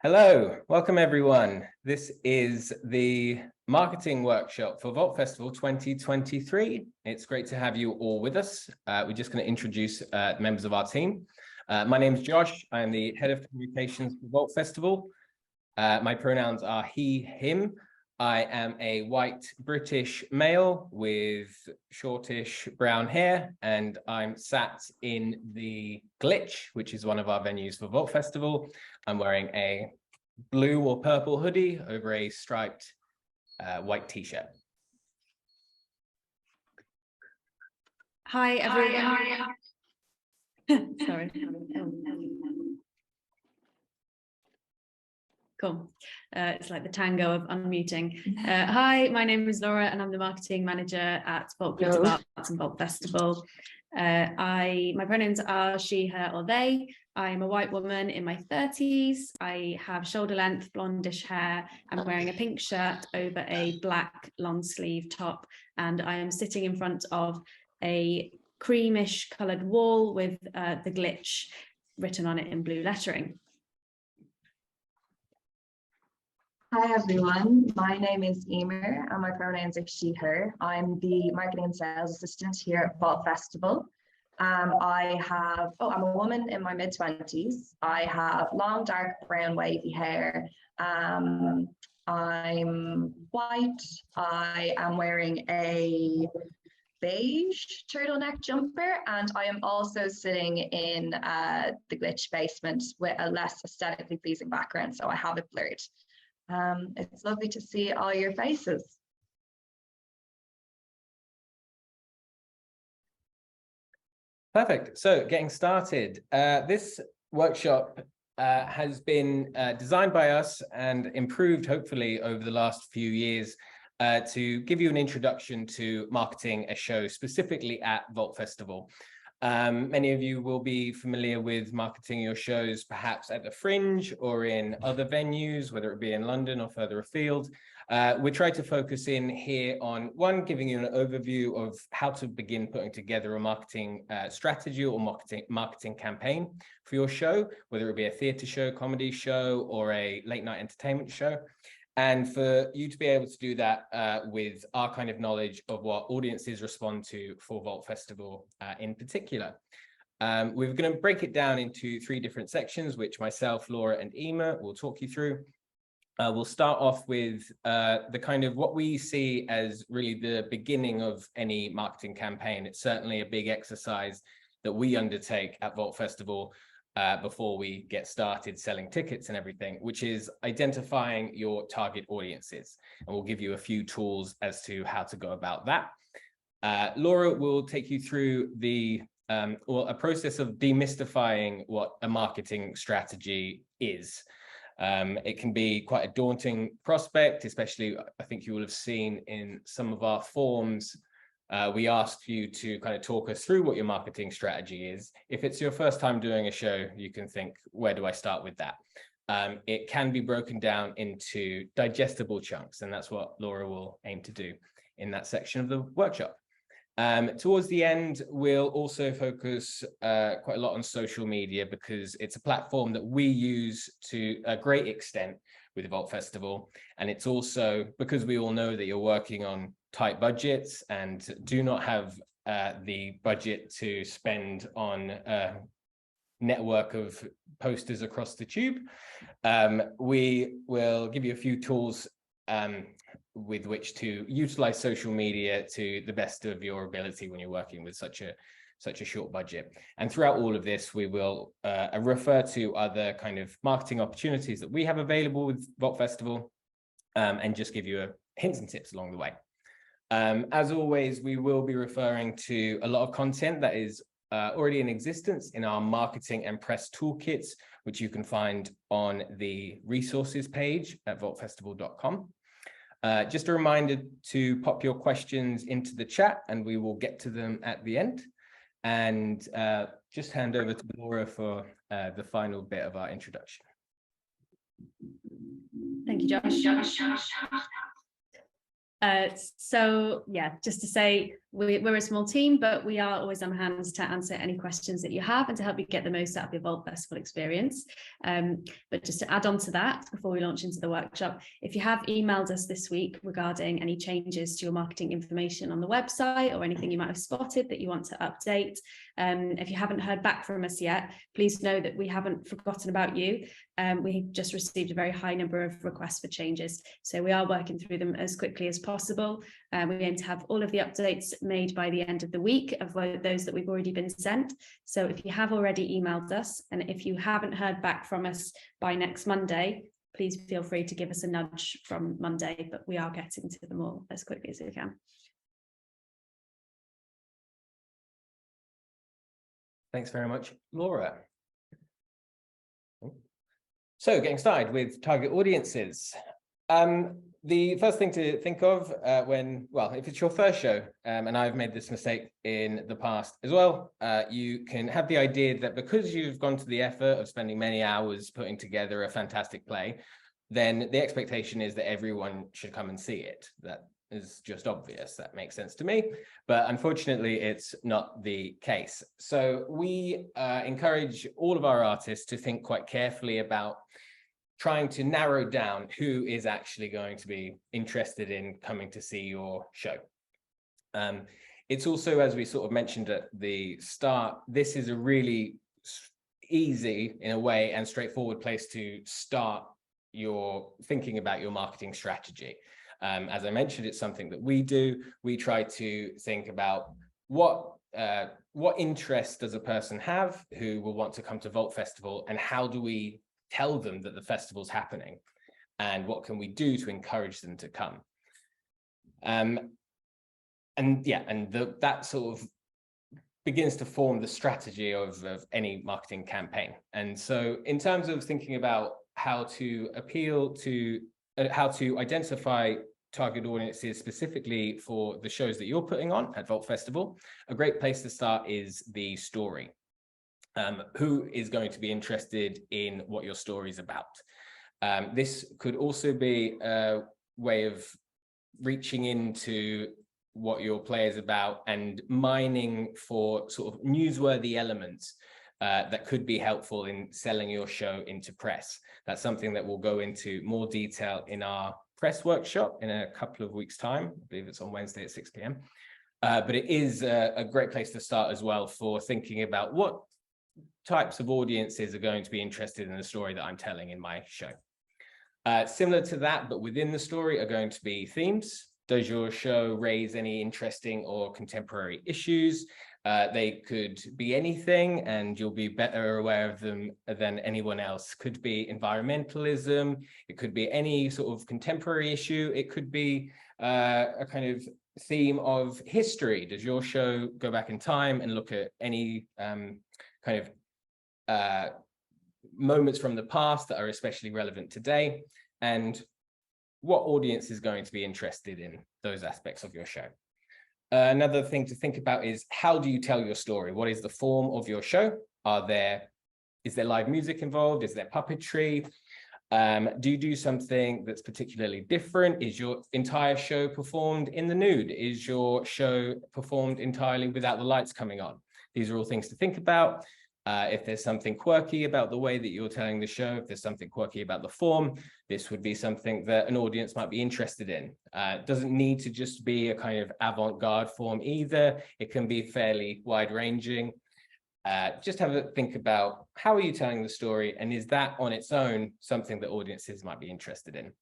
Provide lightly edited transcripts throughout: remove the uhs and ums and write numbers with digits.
Hello, welcome everyone. This is the marketing workshop for Vault Festival 2023. It's great to have you all with us. We're just going to introduce members of our team. My name is Josh. I'm the head of communications for Vault Festival. My pronouns are he, him. I am a white British male with shortish brown hair, and I'm sat in the Glitch, which is one of our venues for Vault Festival. I'm wearing a blue or purple hoodie over a striped white t-shirt. Hi everyone. Sorry. Cool. It's like the tango of unmuting. Hi, my name is Laura and I'm the marketing manager at Vault Creative Arts and Vault Festival. My pronouns are she, her, or they. I'm a white woman in my 30s. I have shoulder length blondish hair. I'm wearing a pink shirt over a black long sleeve top, and I am sitting in front of a creamish coloured wall with the Glitch written on it in blue lettering. Hi everyone, my name is Eimear and my pronouns are she, her. I'm the marketing and sales assistant here at Vault Festival. I'm a woman in my mid-20s. I have long, dark brown wavy hair. I'm white. I am wearing a beige turtleneck jumper, and I am also sitting in the Glitch basement with a less aesthetically pleasing background, so I have it blurred. It's lovely to see all your faces. Perfect. So getting started, this workshop has been designed by us and improved hopefully over the last few years to give you an introduction to marketing a show specifically at Vault Festival. Many of you will be familiar with marketing your shows perhaps at the Fringe or in other venues, whether it be in London or further afield. We try to focus in here on giving you an overview of how to begin putting together a marketing strategy or marketing campaign for your show, whether it be a theatre show, comedy show, or a late night entertainment show. And for you to be able to do that with our kind of knowledge of what audiences respond to for Vault Festival in particular. We're going to break it down into 3 different sections, which myself, Laura, and Eimear will talk you through. We'll start off with the kind of what we see as really the beginning of any marketing campaign. It's certainly a big exercise that we undertake at Vault Festival before we get started selling tickets and everything, which is identifying your target audiences. And we'll give you a few tools as to how to go about that. Laura will take you through a process of demystifying what a marketing strategy is. It can be quite a daunting prospect, especially I think you will have seen in some of our forms. We asked you to kind of talk us through what your marketing strategy is. If it's your first time doing a show, you can think, where do I start with that? It can be broken down into digestible chunks, and that's what Laura will aim to do in that section of the workshop. Towards the end, we'll also focus quite a lot on social media, because it's a platform that we use to a great extent with the Vault Festival. And it's also because we all know that you're working on tight budgets and do not have the budget to spend on a network of posters across the tube. We will give you a few tools with which to utilize social media to the best of your ability when you're working with such a short budget. And throughout all of this, we will refer to other kind of marketing opportunities that we have available with Vault Festival, and just give you hints and tips along the way. As always, we will be referring to a lot of content that is already in existence in our marketing and press toolkits, which you can find on the resources page at vaultfestival.com. Just a reminder to pop your questions into the chat and we will get to them at the end. And just hand over to Laura for the final bit of our introduction. Thank you, Josh. So yeah, just to say, we're a small team, but we are always on hand to answer any questions that you have and to help you get the most out of your Vault Festival experience. But just to add on to that, before we launch into the workshop, if you have emailed us this week regarding any changes to your marketing information on the website or anything you might have spotted that you want to update, if you haven't heard back from us yet, please know that we haven't forgotten about you. We just received a very high number of requests for changes, so we are working through them as quickly as possible. We aim to have all of the updates made by the end of the week of those that we've already been sent. So if you have already emailed us, and if you haven't heard back from us by next Monday, please feel free to give us a nudge from Monday, but we are getting to them all as quickly as we can. Thanks very much, Laura. So getting started with target audiences. The first thing to think of if it's your first show, and I've made this mistake in the past as well, you can have the idea that because you've gone to the effort of spending many hours putting together a fantastic play, then the expectation is that everyone should come and see it. That is just obvious. That makes sense to me, but unfortunately it's not the case. So we encourage all of our artists to think quite carefully about trying to narrow down who is actually going to be interested in coming to see your show. It's also, as we sort of mentioned at the start, this is a really easy, in a way, and straightforward place to start your thinking about your marketing strategy. As I mentioned, it's something that we do. We try to think about what interest does a person have who will want to come to Vault Festival, and how do we tell them that the festival's happening, and what can we do to encourage them to come? That sort of begins to form the strategy of any marketing campaign. And so in terms of thinking about how to how to identify target audiences specifically for the shows that you're putting on at Vault Festival, a great place to start is the story. Who is going to be interested in what your story is about? This could also be a way of reaching into what your play is about and mining for sort of newsworthy elements that could be helpful in selling your show into press. That's something that we'll go into more detail in our press workshop in a couple of weeks' time. I believe it's on Wednesday at 6 p.m. But it is a great place to start as well for thinking about what types of audiences are going to be interested in the story that I'm telling in my show. Similar to that, but within the story, are going to be themes. Does your show raise any interesting or contemporary issues? They could be anything, and you'll be better aware of them than anyone else. Could be environmentalism. It could be any sort of contemporary issue. It could be a kind of theme of history. Does your show go back in time and look at any kind of moments from the past that are especially relevant today? And what audience is going to be interested in those aspects of your show? Another thing to think about is, how do you tell your story? What is the form of your show? Is there live music involved? Is there puppetry? Do you do something that's particularly different? Is your entire show performed in the nude? Is your show performed entirely without the lights coming on? These are all things to think about. If there's something quirky about the way that you're telling the show, if there's something quirky about the form, this would be something that an audience might be interested in. It doesn't need to just be a kind of avant-garde form either. It can be fairly wide-ranging. Just have a think about, how are you telling the story, and is that on its own something that audiences might be interested in?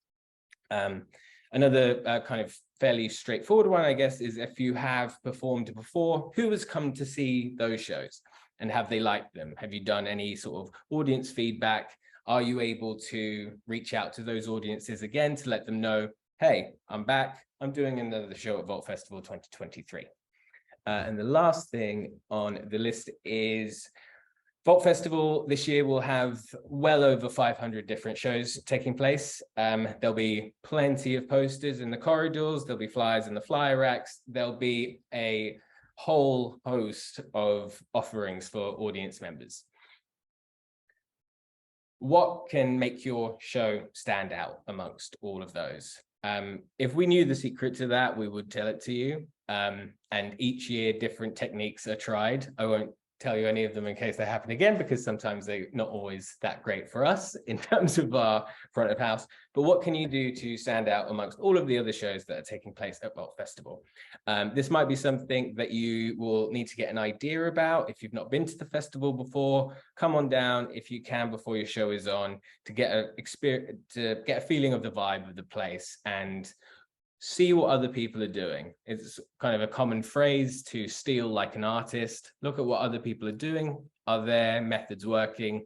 Another kind of fairly straightforward one, I guess, is if you have performed before, who has come to see those shows? And have they liked them? Have you done any sort of audience feedback? Are you able to reach out to those audiences again to let them know, hey, I'm back, I'm doing another show at Vault Festival 2023. And the last thing on the list is Vault Festival this year will have well over 500 different shows taking place. There'll be plenty of posters in the corridors, there'll be flyers in the flyer racks, there'll be a whole host of offerings for audience members. What can make your show stand out amongst all of those? If we knew the secret to that, we would tell it to you. And each year, different techniques are tried. I won't tell you any of them in case they happen again, because sometimes they're not always that great for us in terms of our front of house. But what can you do to stand out amongst all of the other shows that are taking place at Vault Festival? This might be something that you will need to get an idea about. If you've not been to the festival before, come on down if you can before your show is on, to get a feeling of the vibe of the place and see what other people are doing. It's kind of a common phrase to steal like an artist. Look at what other people are doing. Are their methods working?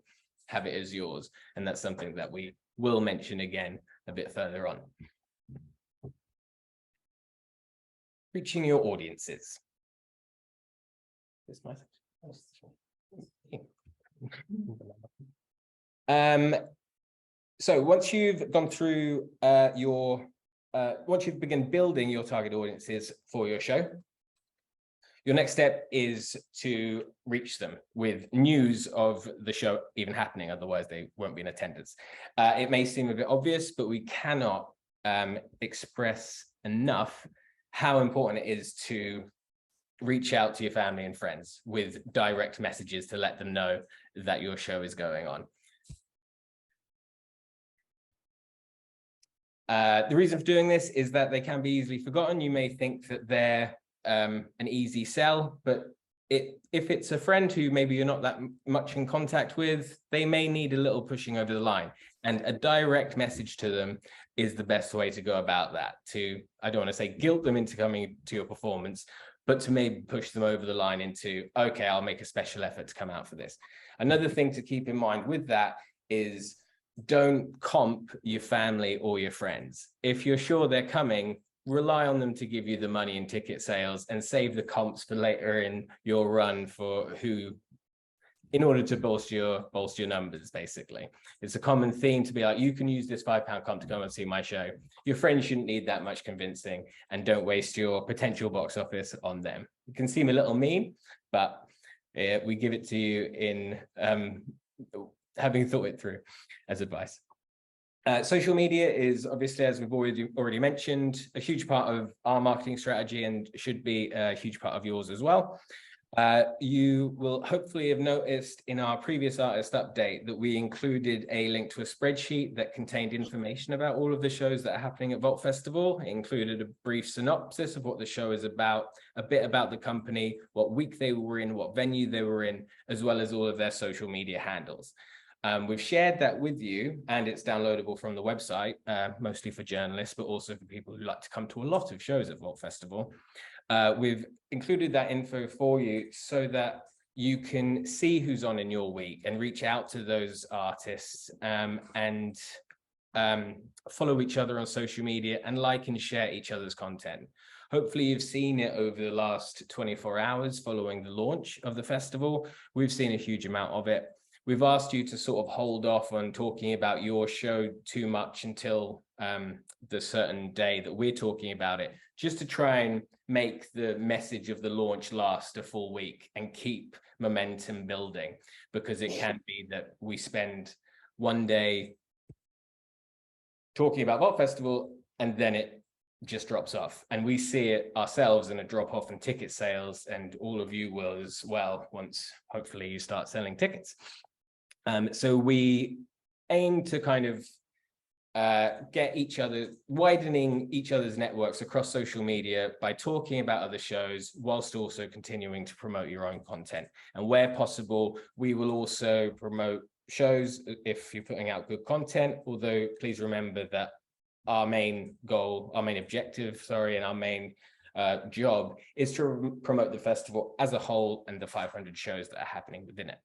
Have it as yours. And that's something that we will mention again a bit further on. Reaching your audiences. So once you've gone through once you've begun building your target audiences for your show, your next step is to reach them with news of the show even happening, otherwise they won't be in attendance. It may seem a bit obvious, but we cannot express enough how important it is to reach out to your family and friends with direct messages to let them know that your show is going on. The reason for doing this is that they can be easily forgotten. You may think that they're an easy sell, but if it's a friend who maybe you're not that much in contact with, they may need a little pushing over the line. And a direct message to them is the best way to go about that. I don't want to say guilt them into coming to your performance, but to maybe push them over the line into, okay, I'll make a special effort to come out for this. Another thing to keep in mind with that is, don't comp your family or your friends. If you're sure they're coming, rely on them to give you the money in ticket sales and save the comps for later in your run in order to bolster your numbers, basically. It's a common theme to be like, you can use this £5 comp to come and see my show. Your friends shouldn't need that much convincing, and don't waste your potential box office on them. It can seem a little mean, but we give it to you in having thought it through as advice. Social media is obviously, as we've already mentioned, a huge part of our marketing strategy and should be a huge part of yours as well. You will hopefully have noticed in our previous artist update that we included a link to a spreadsheet that contained information about all of the shows that are happening at Vault Festival. It included a brief synopsis of what the show is about, a bit about the company, what week they were in, what venue they were in, as well as all of their social media handles. We've shared that with you, and it's downloadable from the website, mostly for journalists, but also for people who like to come to a lot of shows at Vault Festival. We've included that info for you so that you can see who's on in your week and reach out to those artists and follow each other on social media and like and share each other's content. Hopefully you've seen it over the last 24 hours following the launch of the festival. We've seen a huge amount of it. We've asked you to sort of hold off on talking about your show too much until the certain day that we're talking about it, just to try and make the message of the launch last a full week and keep momentum building, because it can be that we spend one day talking about Vault Festival and then it just drops off, and we see it ourselves in a drop off in ticket sales, and all of you will as well once hopefully you start selling tickets. So we aim to kind of widening each other's networks across social media by talking about other shows, whilst also continuing to promote your own content. And where possible, we will also promote shows if you're putting out good content, although please remember that our main objective, and our main job is to promote the festival as a whole and the 500 shows that are happening within it.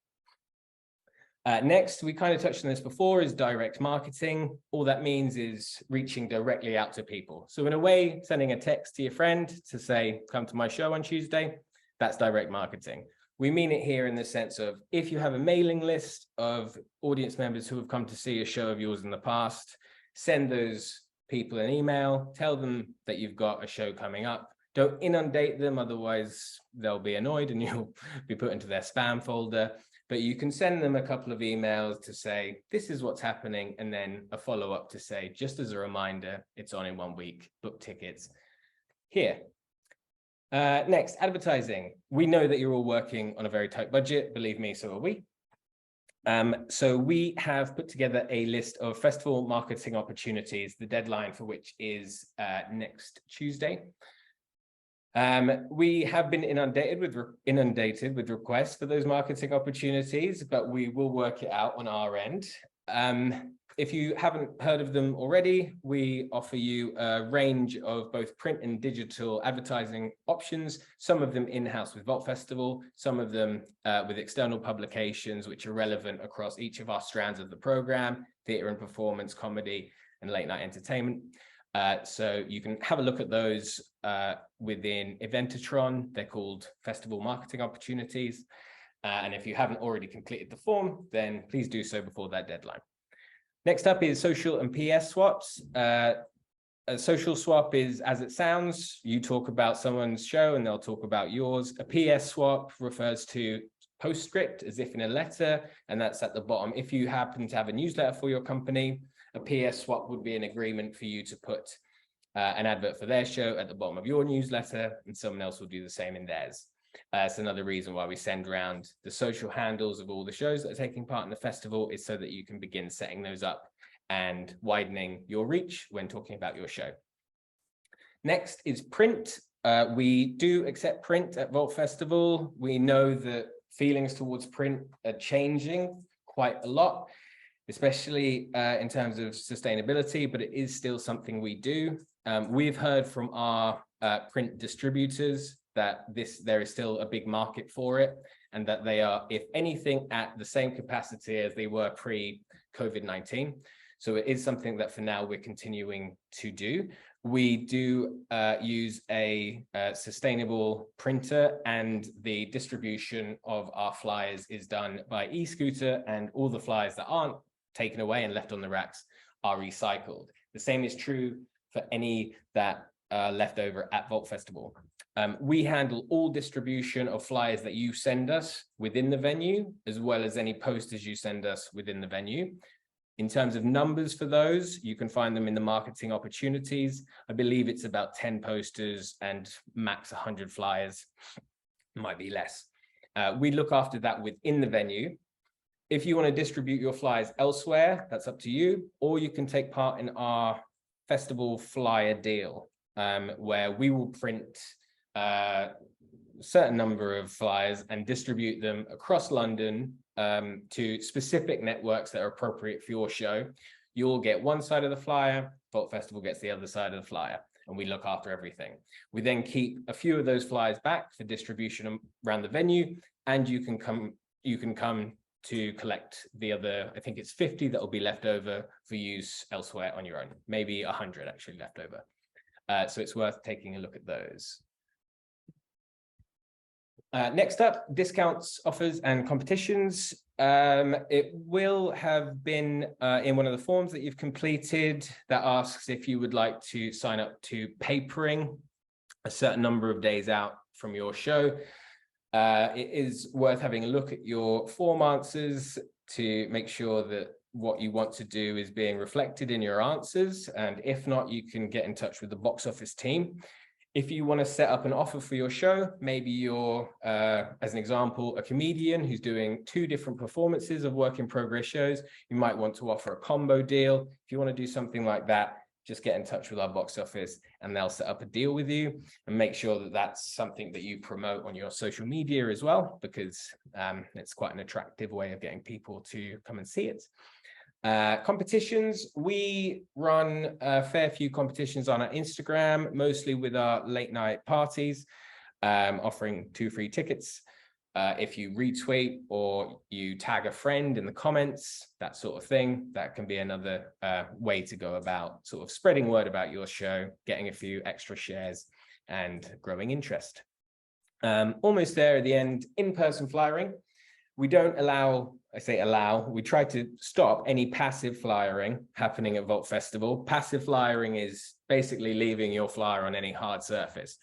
Next, we kind of touched on this before, is direct marketing. All that means is reaching directly out to people. So in a way, sending a text to your friend to say, come to my show on Tuesday, that's direct marketing. We mean it here in the sense of, if you have a mailing list of audience members who have come to see a show of yours in the past, send those people an email, tell them that you've got a show coming up, Don't inundate them, otherwise they'll be annoyed and you'll be put into their spam folder. But you can send them a couple of emails to say, this is what's happening, and then a follow-up to say, just as a reminder, it's on in 1 week, book tickets here. Next, advertising. We know that you're all working on a very tight budget, believe me, so are we. So we have put together a list of festival marketing opportunities, the deadline for which is next Tuesday. We have been inundated with requests for those marketing opportunities, but we will work it out on our end. If you haven't heard of them already, we offer you a range of both print and digital advertising options, some of them in-house with Vault Festival, some of them with external publications, which are relevant across each of our strands of the program, theatre and performance, comedy, and late night entertainment. So you can have a look at those within Eventatron. They're called Festival Marketing Opportunities. And if you haven't already completed the form, then please do so before that deadline. Next up is social and PS swaps. A social swap is, as it sounds, you talk about someone's show and they'll talk about yours. A PS swap refers to postscript, as if in a letter, and that's at the bottom. If you happen to have a newsletter for your company, a PS swap would be an agreement for you to put an advert for their show at the bottom of your newsletter, and someone else will do the same in theirs. It's another reason why we send around the social handles of all the shows that are taking part in the festival, is so that you can begin setting those up and widening your reach when talking about your show. Next is print. We do accept print at Vault Festival. We know that feelings towards print are changing quite a lot, especially in terms of sustainability, but it is still something we do. We've heard from our print distributors that there is still a big market for it, and that they are, if anything, at the same capacity as they were pre-COVID-19. So it is something that for now we're continuing to do. We do use a sustainable printer, and the distribution of our flyers is done by e-scooter, and all the flyers that aren't taken away and left on the racks are recycled. The same is true for any that are left over at Vault Festival. We handle all distribution of flyers that you send us within the venue, as well as any posters you send us within the venue. In terms of numbers for those, you can find them in the marketing opportunities. I believe it's about 10 posters and max 100 flyers, might be less. We look after that within the venue. If you want to distribute your flyers elsewhere, that's up to you, or you can take part in our festival flyer deal, where we will print a certain number of flyers and distribute them across London to specific networks that are appropriate for your show. You'll get one side of the flyer, Vault Festival gets the other side of the flyer, and we look after everything. We then keep a few of those flyers back for distribution around the venue, and you can come to collect the other, I think it's 50 that will be left over for use elsewhere on your own, maybe 100 actually left over. So it's worth taking a look at those. Next up, discounts, offers, and competitions. It will have been in one of the forms that you've completed that asks if you would like to sign up to papering a certain number of days out from your show. It is worth having a look at your form answers to make sure that what you want to do is being reflected in your answers. And if not, you can get in touch with the box office team. If you want to set up an offer for your show, maybe you're, as an example, a comedian who's doing 2 different performances of work in progress shows, you might want to offer a combo deal. If you want to do something like that, just get in touch with our box office and they'll set up a deal with you, and make sure that that's something that you promote on your social media as well, because it's quite an attractive way of getting people to come and see it. Competitions, we run a fair few competitions on our Instagram, mostly with our late night parties, offering 2 free tickets. If you retweet or you tag a friend in the comments, that sort of thing, that can be another way to go about sort of spreading word about your show, getting a few extra shares and growing interest. Almost there at the end, in-person flyering. We don't allow, I say allow, we try to stop any passive flyering happening at Vault Festival. Passive flyering is basically leaving your flyer on any hard surface.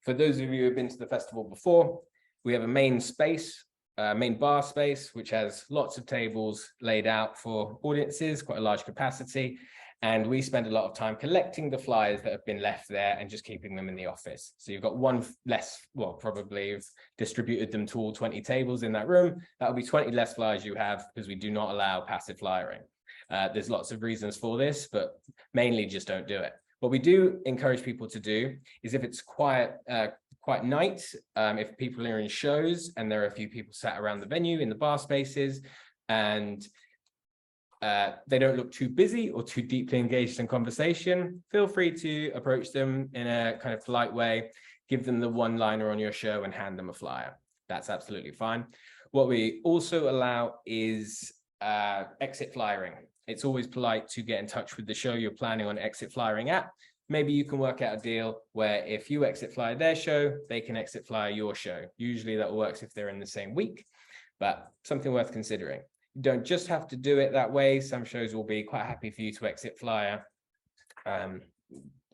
For those of you who have been to the festival before, we have a main space, main bar space, which has lots of tables laid out for audiences, quite a large capacity. And we spend a lot of time collecting the flyers that have been left there and just keeping them in the office. So you've got one less, well, probably you've distributed them to all 20 tables in that room. That'll be 20 less flyers you have, because we do not allow passive flyering. There's lots of reasons for this, but mainly just don't do it. What we do encourage people to do is, if it's quiet night, if people are in shows and there are a few people sat around the venue in the bar spaces, and they don't look too busy or too deeply engaged in conversation, feel free to approach them in a kind of polite way, give them the one-liner on your show and hand them a flyer. That's absolutely fine. What we also allow is exit flyering. It's always polite to get in touch with the show you're planning on exit flyering at. Maybe you can work out a deal where if you exit flyer their show, they can exit flyer your show. Usually that works if they're in the same week, but something worth considering. You don't just have to do it that way. Some shows will be quite happy for you to exit flyer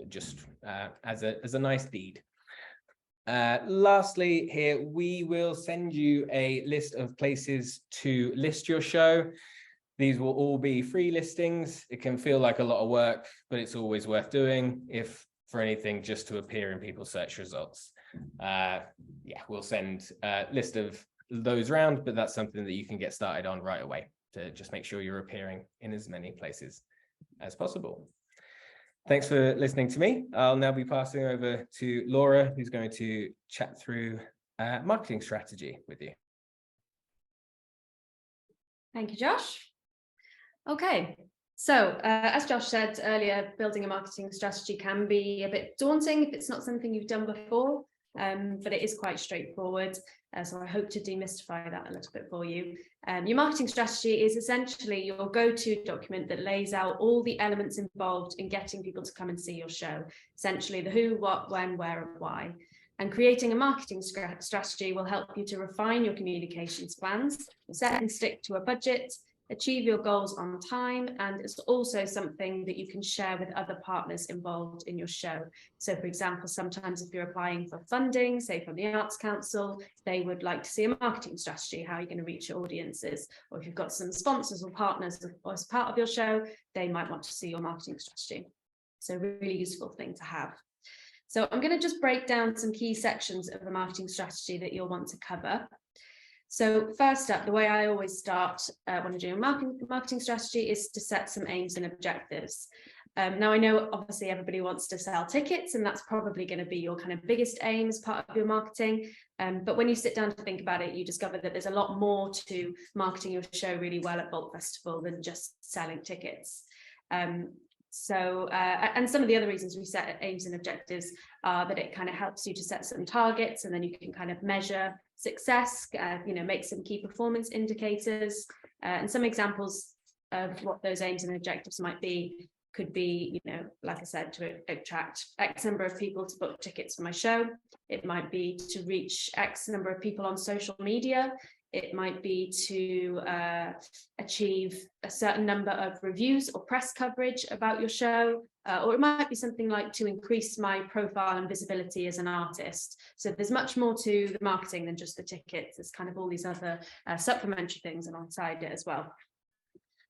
just as a nice deed. Lastly, here we will send you a list of places to list your show. These will all be free listings. It can feel like a lot of work, but it's always worth doing, if for anything, just to appear in people's search results. Yeah, we'll send a list of those round, but that's something that you can get started on right away to just make sure you're appearing in as many places as possible. Thanks for listening to me. I'll now be passing over to Laura, who's going to chat through marketing strategy with you. Thank you, Josh. Okay, so as Josh said earlier, building a marketing strategy can be a bit daunting if it's not something you've done before, but it is quite straightforward. So I hope to demystify that a little bit for you. Your marketing strategy is essentially your go-to document that lays out all the elements involved in getting people to come and see your show. Essentially the who, what, when, where, and why. And creating a marketing strategy will help you to refine your communications plans, set and stick to a budget, achieve your goals on time, and it's also something that you can share with other partners involved in your show. So for example, sometimes if you're applying for funding, say from the Arts Council, they would like to see a marketing strategy. How are you going to reach your audiences? Or if you've got some sponsors or partners as part of your show, they might want to see your marketing strategy. So a really useful thing to have. So I'm going to just break down some key sections of a marketing strategy that you'll want to cover. So first up, the way I always start when I'm doing a marketing strategy is to set some aims and objectives. Now, I know obviously everybody wants to sell tickets, and that's probably going to be your kind of biggest aim as part of your marketing. But when you sit down to think about it, you discover that there's a lot more to marketing your show really well at Bulk Festival than just selling tickets. And some of the other reasons we set aims and objectives are that it kind of helps you to set some targets, and then you can kind of measure success, make some key performance indicators, and some examples of what those aims and objectives might be could be, like I said, to attract X number of people to book tickets for my show. It might be to reach X number of people on social media. It might be to achieve a certain number of reviews or press coverage about your show, or it might be something like to increase my profile and visibility as an artist. So there's much more to the marketing than just the tickets. There's kind of all these other supplementary things alongside it as well.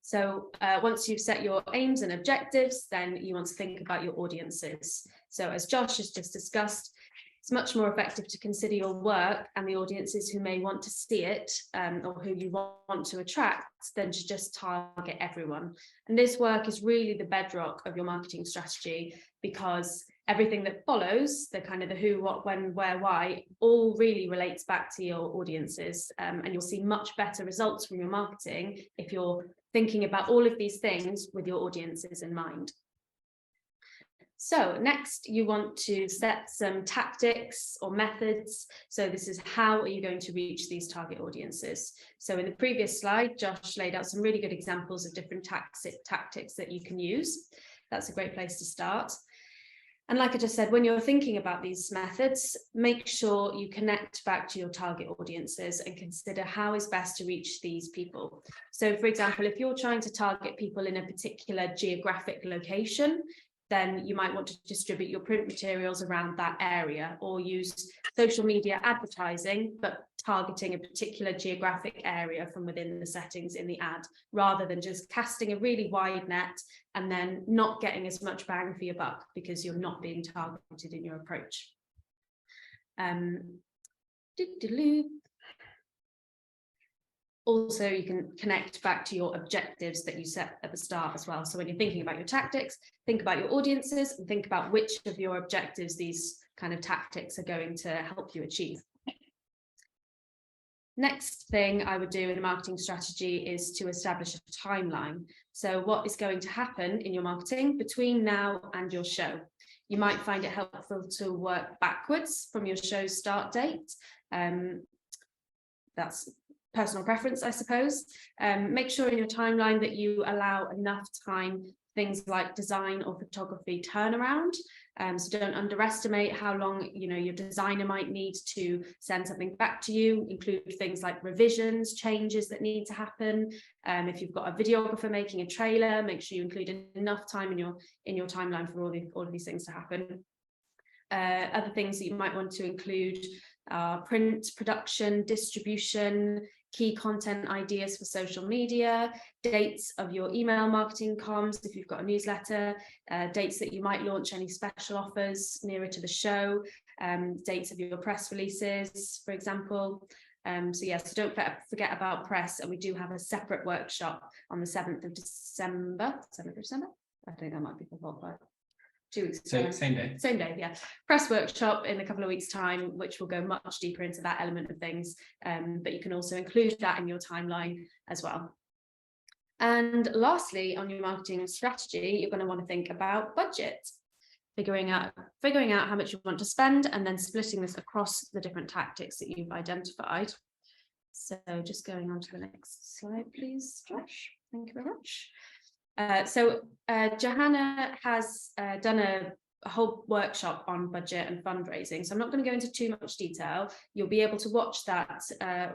So once you've set your aims and objectives, then you want to think about your audiences. So as Josh has just discussed, it's much more effective to consider your work and the audiences who may want to see it or who you want to attract than to just target everyone. And this work is really the bedrock of your marketing strategy, because everything that follows, the kind of the who, what, when, where, why, all really relates back to your audiences. And you'll see much better results from your marketing if you're thinking about all of these things with your audiences in mind. So next, you want to set some tactics or methods. So this is how are you going to reach these target audiences? So in the previous slide, Josh laid out some really good examples of different tactics that you can use. That's a great place to start. And like I just said, when you're thinking about these methods, make sure you connect back to your target audiences and consider how is best to reach these people. So for example, if you're trying to target people in a particular geographic location, then you might want to distribute your print materials around that area, or use social media advertising, but targeting a particular geographic area from within the settings in the ad, rather than just casting a really wide net and then not getting as much bang for your buck because you're not being targeted in your approach. Also, you can connect back to your objectives that you set at the start as well. So when you're thinking about your tactics, think about your audiences and think about which of your objectives these kind of tactics are going to help you achieve. Next thing I would do in a marketing strategy is to establish a timeline. So what is going to happen in your marketing between now and your show? You might find it helpful to work backwards from your show's start date. That's personal preference, I suppose. Make sure in your timeline that you allow enough time, things like design or photography turnaround. So don't underestimate how long your designer might need to send something back to you. Include things like revisions, changes that need to happen. If you've got a videographer making a trailer, make sure you include enough time in your timeline for all of these things to happen. Other things that you might want to include are print, production, distribution, key content ideas for social media, dates of your email marketing comms if you've got a newsletter, dates that you might launch any special offers nearer to the show, dates of your press releases, for example. So don't forget about press, and we do have a separate workshop on the 7th of December. 7th of December? I think that might be for 2 weeks. So same day, yeah. Press workshop in a couple of weeks' time, which will go much deeper into that element of things, but you can also include that in your timeline as well. And lastly, on your marketing strategy, you're going to want to think about budget, figuring out how much you want to spend, and then splitting this across the different tactics that you've identified. So just going on to the next slide, please, Josh. Thank you very much. Johanna has done a whole workshop on budget and fundraising, so I'm not going to go into too much detail. You'll be able to watch that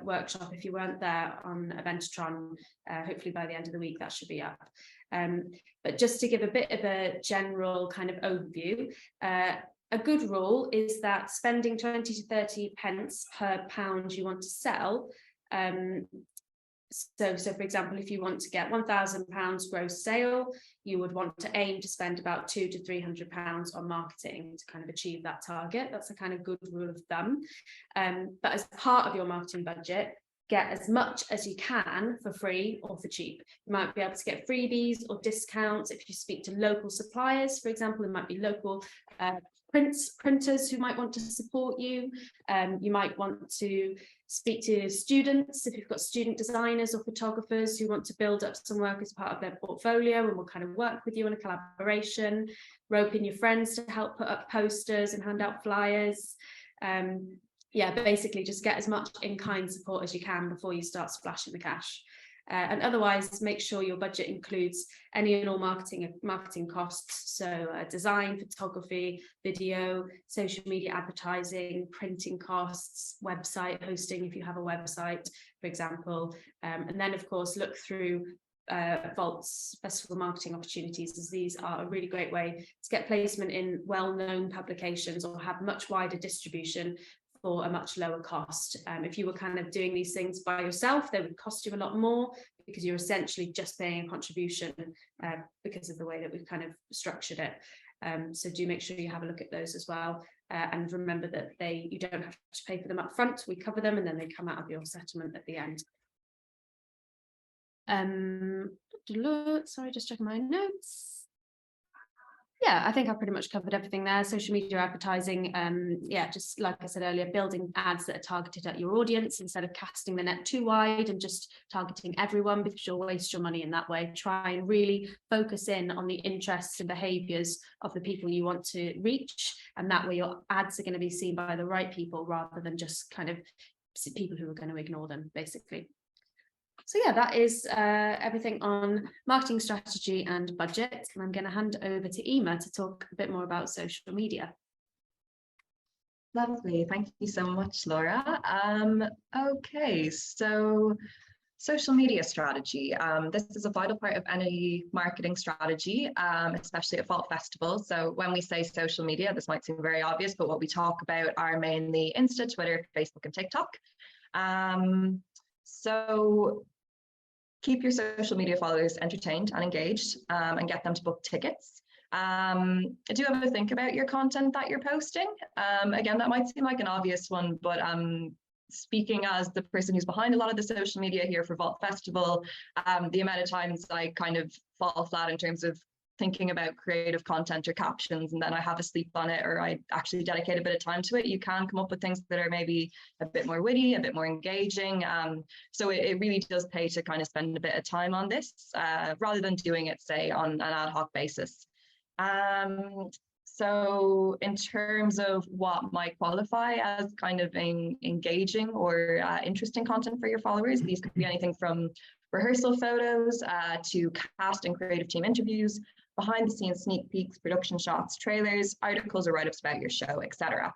workshop if you weren't there on Eventatron. Hopefully by the end of the week that should be up. But just to give a bit of a general kind of overview, a good rule is that spending 20 to 30 pence per pound you want to sell. So for example, if you want to get £1,000 gross sale, you would want to aim to spend about £200 to £300 on marketing to kind of achieve that target. That's a kind of good rule of thumb. But as part of your marketing budget, get as much as you can for free or for cheap. You might be able to get freebies or discounts if you speak to local suppliers. For example, it might be local printers who might want to support you. You might want to speak to students if you've got student designers or photographers who want to build up some work as part of their portfolio and will kind of work with you in a collaboration. Rope in your friends to help put up posters and hand out flyers. Basically just get as much in-kind support as you can before you start splashing the cash. And otherwise, make sure your budget includes any and all marketing costs. So design, photography, video, social media advertising, printing costs, website hosting if you have a website, for example. And then, of course, look through Vault's festival marketing opportunities, as these are a really great way to get placement in well-known publications or have much wider distribution for a much lower cost. If you were kind of doing these things by yourself, they would cost you a lot more because you're essentially just paying a contribution because of the way that we've kind of structured it. So do make sure you have a look at those as well. And remember that you don't have to pay for them up front. We cover them and then they come out of your settlement at the end. Sorry, just checking my notes. Yeah, I think I've pretty much covered everything there. Social media advertising, just like I said earlier, building ads that are targeted at your audience instead of casting the net too wide and just targeting everyone, because you'll waste your money in that way. Try and really focus in on the interests and behaviours of the people you want to reach, and that way your ads are going to be seen by the right people rather than just kind of people who are going to ignore them, basically. So yeah, that is everything on marketing strategy and budget. And I'm going to hand over to Eimear to talk a bit more about social media. Lovely. Thank you so much, Laura. Okay, so Social media strategy. This is a vital part of any marketing strategy, especially at Vault Festival. So when we say social media, this might seem very obvious, but what we talk about are mainly Insta, Twitter, Facebook, and TikTok. So keep your social media followers entertained and engaged, and get them to book tickets. Do have a think about your content that you're posting. Again, that might seem like an obvious one, but speaking as the person who's behind a lot of the social media here for Vault Festival, the amount of times I kind of fall flat in terms of thinking about creative content or captions, and then I have a sleep on it, or I actually dedicate a bit of time to it, you can come up with things that are maybe a bit more witty, a bit more engaging. So it really does pay to kind of spend a bit of time on this, rather than doing it, say, on an ad hoc basis. So in terms of what might qualify as kind of engaging or interesting content for your followers, these could be anything from rehearsal photos to cast and creative team interviews, behind the scenes sneak peeks, production shots, trailers, articles or write-ups about your show, etc.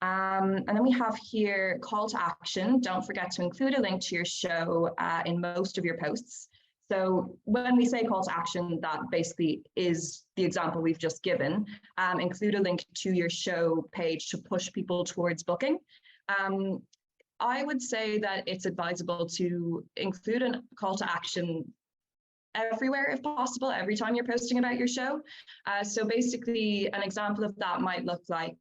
And then we have here call to action. Don't forget to include a link to your show in most of your posts. So when we say call to action, that basically is the example we've just given. Include a link to your show page to push people towards booking. I would say that it's advisable to include a call to action everywhere if possible, every time you're posting about your show. So basically an example of that might look like,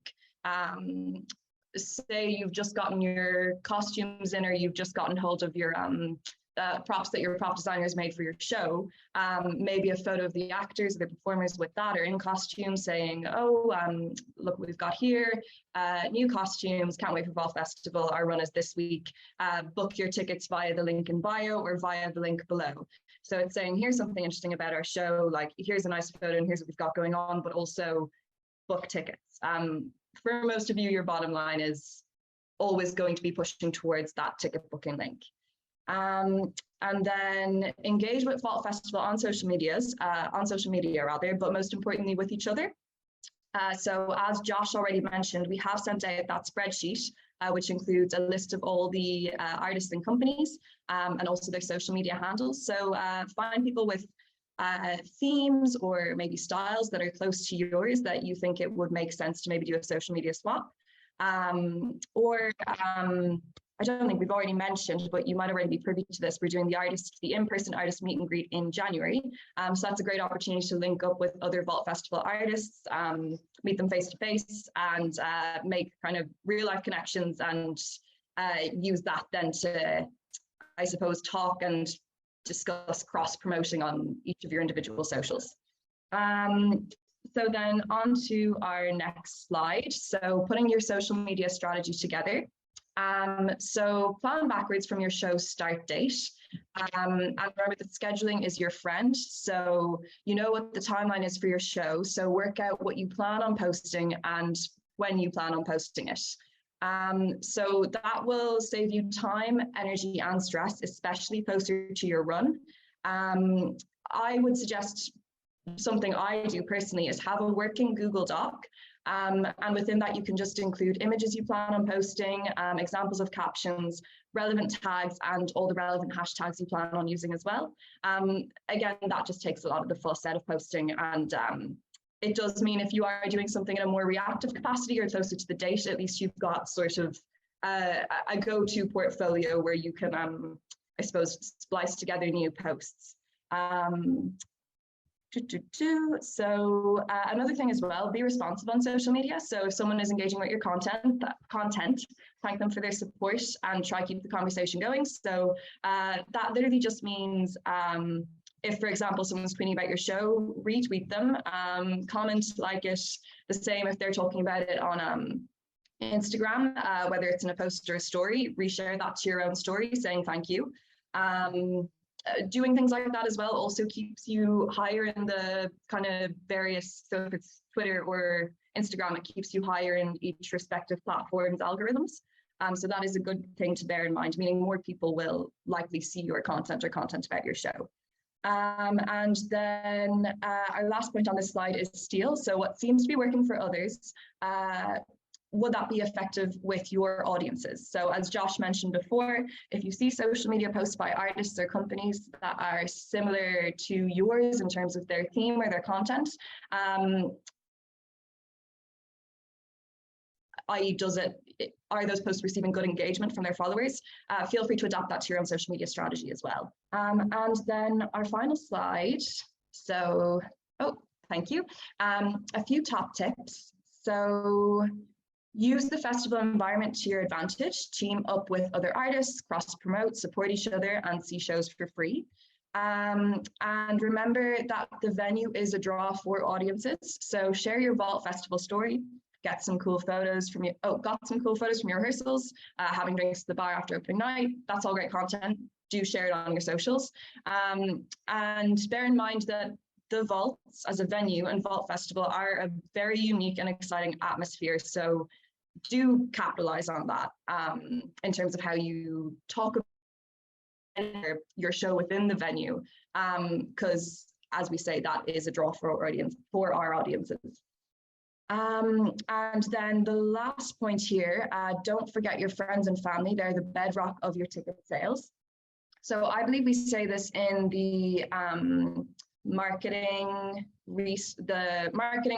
say you've just gotten your costumes in, or you've just gotten hold of your props that your prop designers made for your show, maybe a photo of the actors or the performers with that or in costume saying, oh, look what we've got here, new costumes, can't wait for Vault Festival, our run is this week, book your tickets via the link in bio or via the link below. So it's saying, here's something interesting about our show, like here's a nice photo and here's what we've got going on, but also book tickets. For most of you, your bottom line is always going to be pushing towards that ticket booking link. And then engage with Vault Festival on social media, but most importantly with each other. So as Josh already mentioned, we have sent out that spreadsheet, which includes a list of all the artists and companies, and also their social media handles. So find people with themes or maybe styles that are close to yours that you think it would make sense to maybe do a social media swap. I don't think we've already mentioned, but you might already be privy to this. We're doing the in-person artist meet and greet in January. So that's a great opportunity to link up with other Vault Festival artists, meet them face to face, and make kind of real life connections, and use that then to, I suppose, talk and discuss cross promoting on each of your individual socials. So then on to our next slide. So putting your social media strategy together. So plan backwards from your show's start date, and remember that scheduling is your friend. So you know what the timeline is for your show. So work out what you plan on posting and when you plan on posting it. So that will save you time, energy, and stress, especially closer to your run. I would suggest something I do personally is have a working Google Doc. And within that, you can just include images you plan on posting, examples of captions, relevant tags, and all the relevant hashtags you plan on using as well. Again, that just takes a lot of the fuss out of posting. And it does mean if you are doing something in a more reactive capacity or closer to the date, at least you've got sort of a go-to portfolio where you can, I suppose, splice together new posts. So another thing as well, be responsive on social media. So if someone is engaging with your content, thank them for their support and try to keep the conversation going. So that literally just means if, for example, someone's tweeting about your show, retweet them, comment, like it. The same if they're talking about it on Instagram, whether it's in a post or a story, reshare that to your own story saying thank you. Doing things like that as well also keeps you higher in the kind of various, so if it's Twitter or Instagram, it keeps you higher in each respective platform's algorithms. So that is a good thing to bear in mind, meaning more people will likely see your content or content about your show. And then our last point on this slide is steal. So what seems to be working for others would that be effective with your audiences? So as Josh mentioned before, if you see social media posts by artists or companies that are similar to yours in terms of their theme or their content, i.e. are those posts receiving good engagement from their followers? Feel free to adapt that to your own social media strategy as well. And then our final slide. So, thank you. A few top tips. So use the festival environment to your advantage, team up with other artists, cross-promote, support each other, and see shows for free. And remember that the venue is a draw for audiences. So share your Vault Festival story, get some cool photos from got some cool photos from your rehearsals, having drinks at the bar after opening night. That's all great content. Do share it on your socials. And bear in mind that the Vaults as a venue and Vault Festival are a very unique and exciting atmosphere. So do capitalize on that in terms of how you talk about your show within the venue. Because as we say, that is a draw for our audiences. And then the last point here, don't forget your friends and family. They're the bedrock of your ticket sales. So I believe we say this in the marketing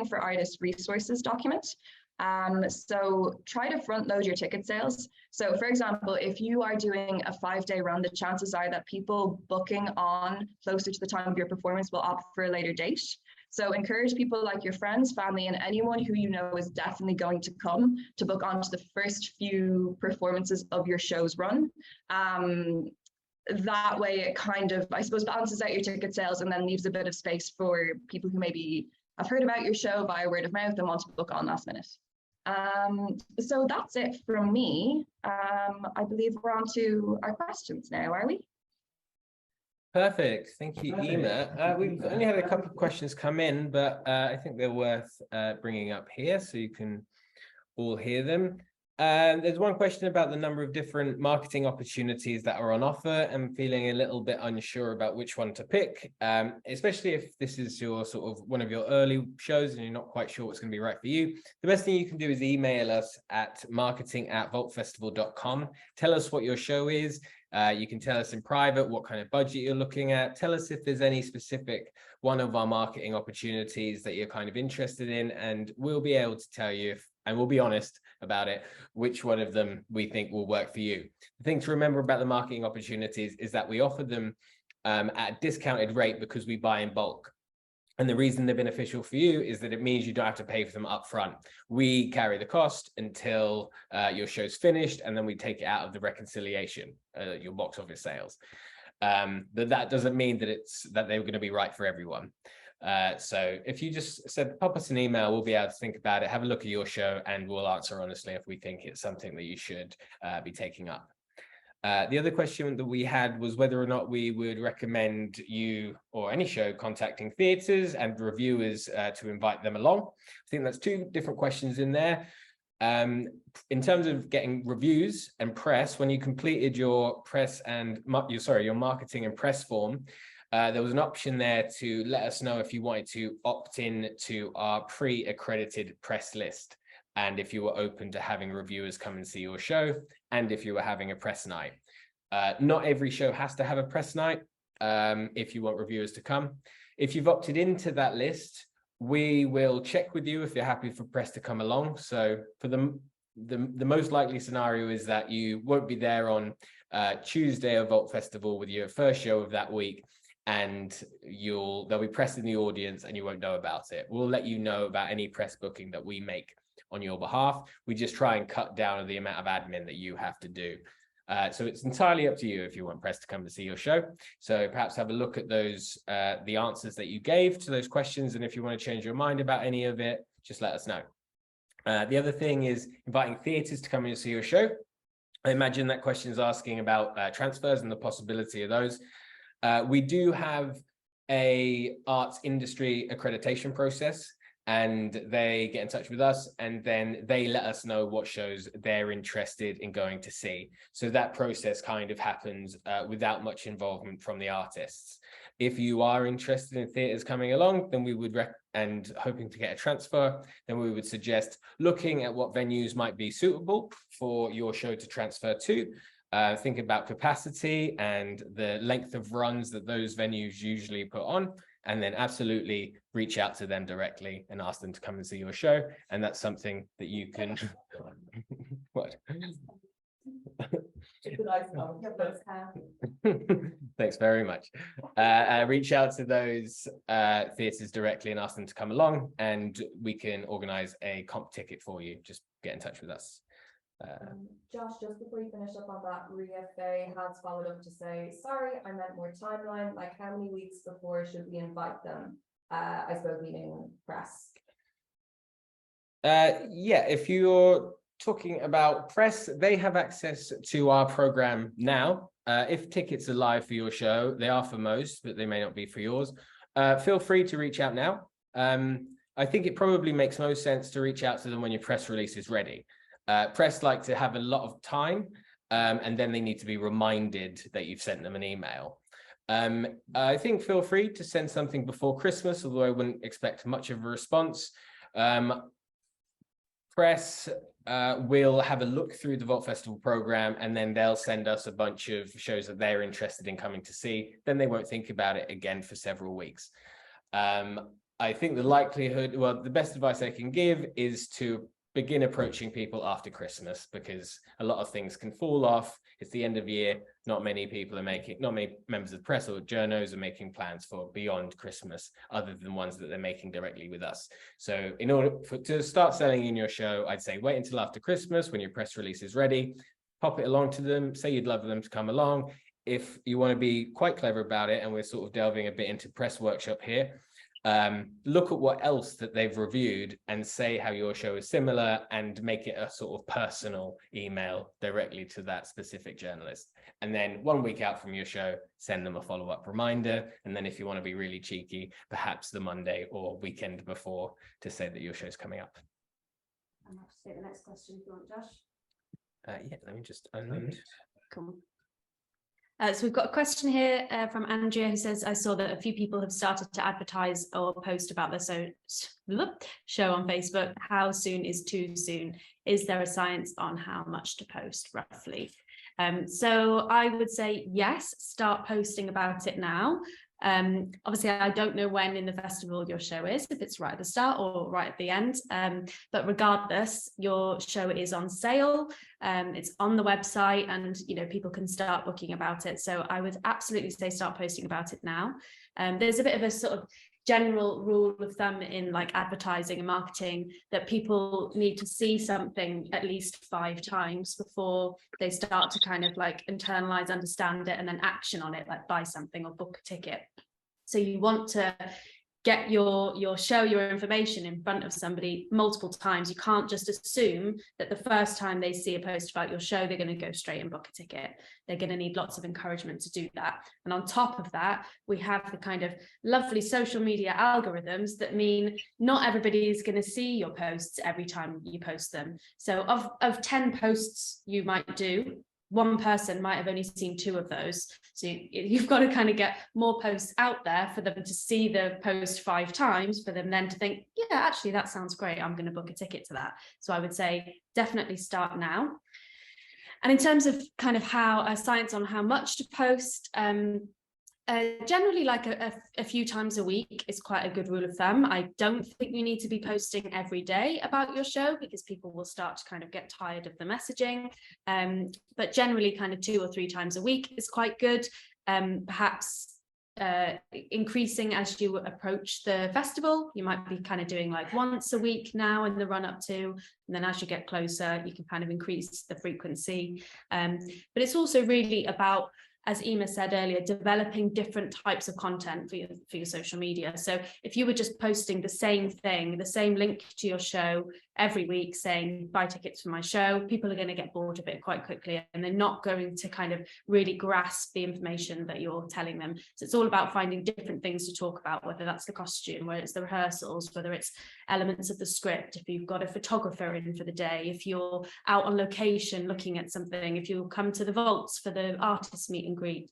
for artists resources document. So try to front load your ticket sales. So for example, if you are doing a 5-day run, the chances are that people booking on closer to the time of your performance will opt for a later date. So encourage people like your friends, family, and anyone who you know is definitely going to come to book onto the first few performances of your show's run. That way it kind of, I suppose, balances out your ticket sales and then leaves a bit of space for people who maybe have heard about your show via word of mouth and want to book on last minute. So that's it from me. I believe we're on to our questions now, are we? Perfect. Thank you, Eimear. We've only had a couple of questions come in, but I think they're worth bringing up here so you can all hear them. There's one question about the number of different marketing opportunities that are on offer. I'm feeling a little bit unsure about which one to pick, especially if this is your sort of one of your early shows and you're not quite sure what's going to be right for you. The best thing you can do is email us at marketing@vaultfestival.com. Tell us what your show is. You can tell us in private what kind of budget you're looking at. Tell us if there's any specific one of our marketing opportunities that you're kind of interested in, and we'll be able to tell you, and we'll be honest about it, which one of them we think will work for you. The thing to remember about the marketing opportunities is that we offer them at a discounted rate because we buy in bulk. And the reason they're beneficial for you is that it means you don't have to pay for them up front. We carry the cost until your show's finished, and then we take it out of the reconciliation, your box office sales. But that doesn't mean that they're going to be right for everyone. So if you just said, pop us an email, we'll be able to think about it, have a look at your show, and we'll answer honestly if we think it's something that you should be taking up. The other question that we had was whether or not we would recommend you or any show contacting theatres and reviewers to invite them along. I think that's two different questions in there. In terms of getting reviews and press, when you completed your press and your marketing and press form, there was an option there to let us know if you wanted to opt in to our pre-accredited press list, and if you were open to having reviewers come and see your show, and if you were having a press night. Not every show has to have a press night if you want reviewers to come. If you've opted into that list, we will check with you if you're happy for press to come along. So for the most likely scenario is that you won't be there on Tuesday of Vault Festival with your first show of that week, and there'll be press in the audience and you won't know about it. We'll let you know about any press booking that we make on your behalf. We just try and cut down on the amount of admin that you have to do. So it's entirely up to you if you want press to come to see your show. So perhaps have a look at those, the answers that you gave to those questions. And if you want to change your mind about any of it, just let us know. The other thing is inviting theatres to come and see your show. I imagine that question is asking about transfers and the possibility of those. We do have a arts industry accreditation process, and they get in touch with us, and then they let us know what shows they're interested in going to see. So that process kind of happens without much involvement from the artists. If you are interested in theatres coming along, then we would and hoping to get a transfer, then we would suggest looking at what venues might be suitable for your show to transfer to. Think about capacity and the length of runs that those venues usually put on, and then absolutely reach out to them directly and ask them to come and see your show. And that's something that you can what? Thanks very much. Reach out to those theatres directly and ask them to come along, and we can organize a comp ticket for you. Just get in touch with us. Josh, just before you finish up on that, Ria Faye has followed up to say, sorry, I meant more timeline, like how many weeks before should we invite them? I suppose meaning press. Yeah, if you're talking about press, they have access to our program now. If tickets are live for your show, they are for most, but they may not be for yours. Feel free to reach out now. I think it probably makes most sense to reach out to them when your press release is ready. Press like to have a lot of time, and then they need to be reminded that you've sent them an email. I think feel free to send something before Christmas, although I wouldn't expect much of a response. Press will have a look through the Vault Festival program, and then they'll send us a bunch of shows that they're interested in coming to see. Then they won't think about it again for several weeks. I think the likelihood, well, the best advice I can give is to begin approaching people after Christmas, because a lot of things can fall off. It's the end of year. Not many members of the press or journos are making plans for beyond Christmas, other than ones that they're making directly with us. So in order to start selling in your show, I'd say wait until after Christmas when your press release is ready, pop it along to them, say you'd love them to come along. If you want to be quite clever about it, and we're sort of delving a bit into press workshop here, look at what else that they've reviewed and say how your show is similar, and make it a sort of personal email directly to that specific journalist. And then 1 week out from your show, send them a follow-up reminder. And then if you want to be really cheeky, perhaps the Monday or weekend before, to say that your show's coming up. I'm happy to take the next question if you want, Josh. Yeah, let me just unmute. Cool. So we've got a question here from Andrea, who says, I saw that a few people have started to advertise or post about the show on Facebook. How soon is too soon? Is there a science on how much to post roughly? So I would say, yes, start posting about it now. Obviously, I don't know when in the festival your show is, if it's right at the start or right at the end, but regardless, your show is on sale, it's on the website, and people can start booking about it. So I would absolutely say start posting about it now. There's a bit of a sort of general rule of thumb in like advertising and marketing that people need to see something at least 5 times before they start to kind of like internalize, understand it, and then action on it, like buy something or book a ticket. So you want to get your show, your information in front of somebody multiple times. You can't just assume that the first time they see a post about your show, they're going to go straight and book a ticket. They're going to need lots of encouragement to do that. And on top of that, we have the kind of lovely social media algorithms that mean not everybody is going to see your posts every time you post them. So of 10 posts you might do, one person might have only seen 2 of those. So you've got to kind of get more posts out there for them to see the post 5 times, for them then to think, yeah, actually, that sounds great. I'm going to book a ticket to that. So I would say definitely start now. And in terms of kind of how a science on how much to post, generally like a few times a week is quite a good rule of thumb. I don't think you need to be posting every day about your show, because people will start to kind of get tired of the messaging. But generally kind of 2 or 3 times a week is quite good. Perhaps increasing as you approach the festival. You might be kind of doing like once a week now in the run up to, and then as you get closer, you can kind of increase the frequency. But it's also really about, as Eimear said earlier, developing different types of content for your social media. So if you were just posting the same thing, the same link to your show every week saying, buy tickets for my show, people are going to get bored of it quite quickly, and they're not going to kind of really grasp the information that you're telling them. So it's all about finding different things to talk about, whether that's the costume, whether it's the rehearsals, whether it's elements of the script, if you've got a photographer in for the day, if you're out on location looking at something, if you come to the vaults for the artist meet and greet.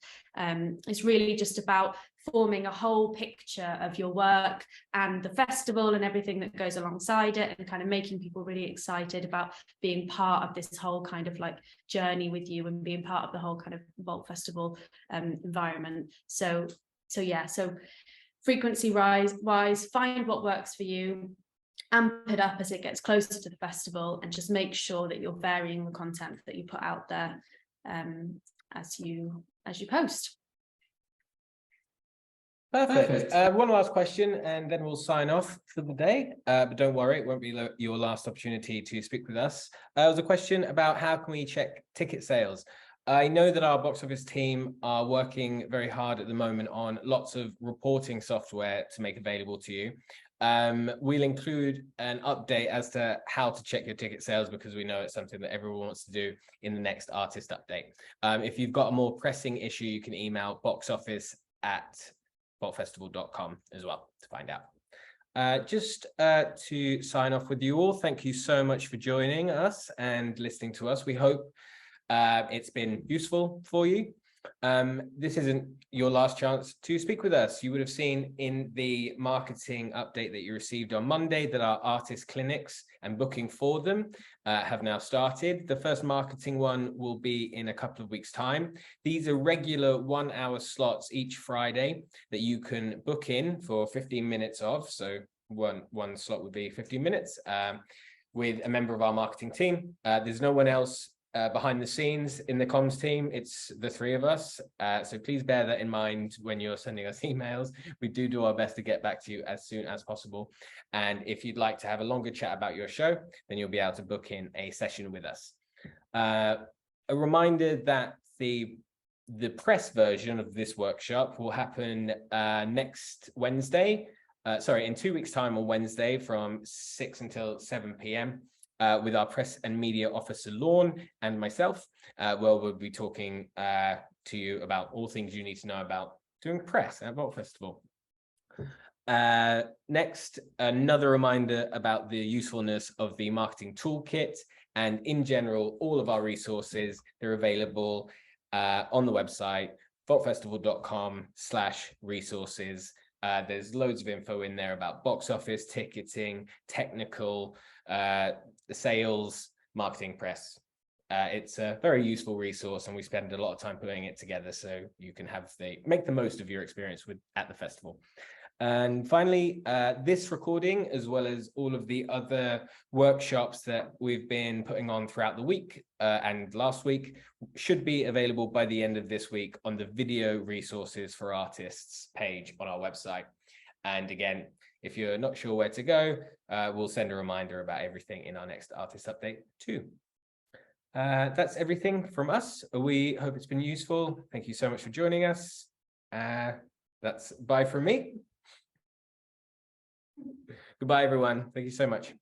It's really just about forming a whole picture of your work and the festival and everything that goes alongside it, and kind of making people really excited about being part of this whole kind of like journey with you, and being part of the whole kind of Vault Festival environment. So frequency wise, find what works for you, amp it up as it gets closer to the festival, and just make sure that you're varying the content that you put out there as you post. Perfect. One last question, and then we'll sign off for the day. But don't worry, it won't be your last opportunity to speak with us. There was a question about how can we check ticket sales. I know that our box office team are working very hard at the moment on lots of reporting software to make available to you. We'll include an update as to how to check your ticket sales, because we know it's something that everyone wants to do in the next artist update. If you've got a more pressing issue, you can email boxoffice@vaultfestival.com as well to find out. Just to sign off with you all, thank you so much for joining us and listening to us. We hope it's been useful for you. This isn't your last chance to speak with us. You would have seen in the marketing update that you received on Monday that our artist clinics and booking for them have now started. The first marketing one will be in a couple of weeks' time. These are regular 1-hour slots each Friday that you can book in for 15 minutes of. So one slot would be 15 minutes with a member of our marketing team. There's no one else behind the scenes in the comms team. It's the three of us. So please bear that in mind when you're sending us emails. We do our best to get back to you as soon as possible. And if you'd like to have a longer chat about your show, then you'll be able to book in a session with us. A reminder that the press version of this workshop will happen next Wednesday. In 2 weeks' time on Wednesday from 6 until 7 p.m. With our press and media officer, Lorne, and myself, where we'll be talking to you about all things you need to know about doing press at Vault Festival. Next, another reminder about the usefulness of the marketing toolkit, and in general, all of our resources, they're available on the website, vaultfestival.com/resources. There's loads of info in there about box office, ticketing, technical, sales, marketing, press. It's a very useful resource, and we spend a lot of time putting it together so you can make the most of your experience at the festival. And finally, this recording, as well as all of the other workshops that we've been putting on throughout the week and last week, should be available by the end of this week on the video resources for artists page on our website. And again, if you're not sure where to go, we'll send a reminder about everything in our next artist update too. That's everything from us. We hope it's been useful. Thank you so much for joining us. That's bye from me. Goodbye, everyone. Thank you so much.